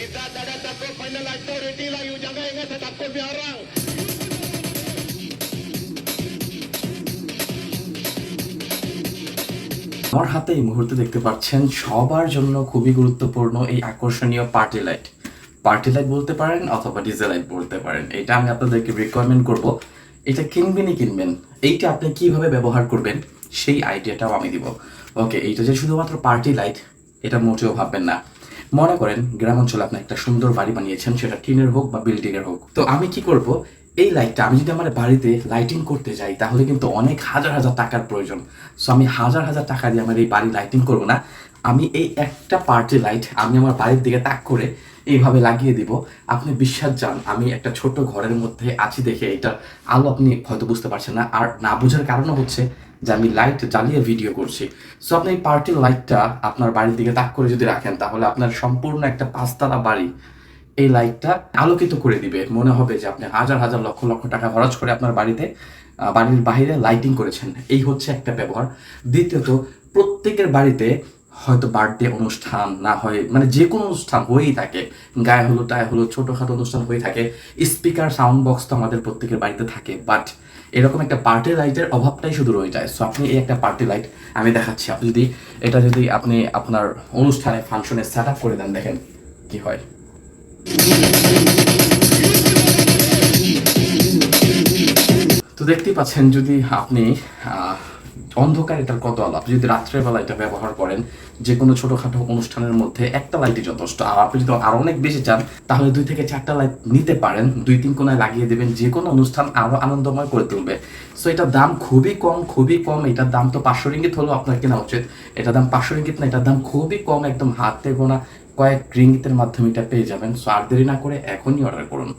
Kita tidak takut final authority lah. You jangan ingat saya takut biar orang. আমার হাতে এই মুহূর্তে দেখতে পাচ্ছেন সবার জন্য খুবই গুরুত্বপূর্ণ এই আকর্ষণীয় পার্টি লাইট বলতে পারেন অথবা ডিজে লাইট বলতে পারেন। এটা আমি আপনাদেরকে রিকমেন্ড করব। এটা কিনবেন, এইটা আপনি কিভাবে ব্যবহার করবেন সেই আইডিয়াটাও আমি দিব। ওকে, এইটা যে শুধুমাত্র পার্টি লাইট এটা মোটেও ভাববেন না। মনে করেন গ্রাম অঞ্চলে আপনি একটা সুন্দর বাড়ি বানিয়েছেন, সেটা টিনের হোক বা বিল্ডিংয়ের হোক। তো আমি কি করব, এই লাইটটা আমি যদি আমার বাড়িতে লাইটিং করতে যাই তাহলে কিন্তু অনেক হাজার হাজার টাকার প্রয়োজন। সো আমি হাজার হাজার টাকা দিয়ে আমার এই বাড়ি লাইটিং করব না। আমি এই একটা পার্টি লাইট আমি আমার বাড়ির দিকে তাক করে এইভাবে লাগিয়ে দিব। আপনি বিশ্বাস যান, আমি একটা ছোট ঘরের মধ্যে আছি দেখে এটা আলো আপনি হয়তো বুঝতে পারছেন না, আর না বোঝার কারণও হচ্ছে যে আমি লাইট জ্বালিয়ে ভিডিও করছি। সো আপনি এই পার্টি লাইটটা আপনার বাড়ির দিকে তাক করে যদি রাখেন তাহলে আপনার সম্পূর্ণ একটা 5 তলা বাড়ি এই লাইটটা আলোকিত করে দিবে। মনে হবে যে আপনি হাজার হাজার লক্ষ লক্ষ টাকা খরচ করে আপনার বাড়িতে বাড়ির বাইরে লাইটিং করেছেন। এই হচ্ছে একটা ব্যবহার। দ্বিতীয়ত, প্রত্যেকের বাড়িতে হয়তো বার্থডে অনুষ্ঠান না হয়, মানে যে কোনো অনুষ্ঠান হয়েই থাকে, গায়ে হলো টায়ে হলো, ছোটোখাটো অনুষ্ঠান হয়ে থাকে। স্পিকার সাউন্ড বক্স তো আমাদের প্রত্যেকের বাড়িতে থাকে, বাট এরকম একটা পার্টি লাইটের অভাবটাই শুধু রয়ে যায়। সো আপনি এই একটা পার্টি লাইট আমি দেখাচ্ছি, আপনি যদি এটা যদি আপনি আপনার অনুষ্ঠানে ফাংশনে সেট আপ করে দেন, দেখেন কি হয়। তো দেখতেই পাচ্ছেন, যদি আপনি অন্ধকার এটার কত আলো, আপনি যদি রাত্রেবেলা এটা ব্যবহার করেন যে কোনো ছোটোখাটো অনুষ্ঠানের মধ্যে একটা লাইটই যথেষ্ট। আর আপনি যদি আরও অনেক বেশি চান তাহলে 2 থেকে 4টা লাইট নিতে পারেন, 2-3 কোণায় লাগিয়ে দেবেন, যে কোনো অনুষ্ঠান আরও আনন্দময় করে তুলবে। সো এটার দাম খুবই কম। এটার দাম তো 500 রিঙ্গিত হলেও আপনার কেনা উচিত। এটার দাম 500 রিঙ্গিত না, এটার দাম খুবই কম, একদম হাতে গোনা কয়েক রিঙ্গিতের মাধ্যমে এটা পেয়ে যাবেন। সো আর দেরি না করে এখনই অর্ডার করুন।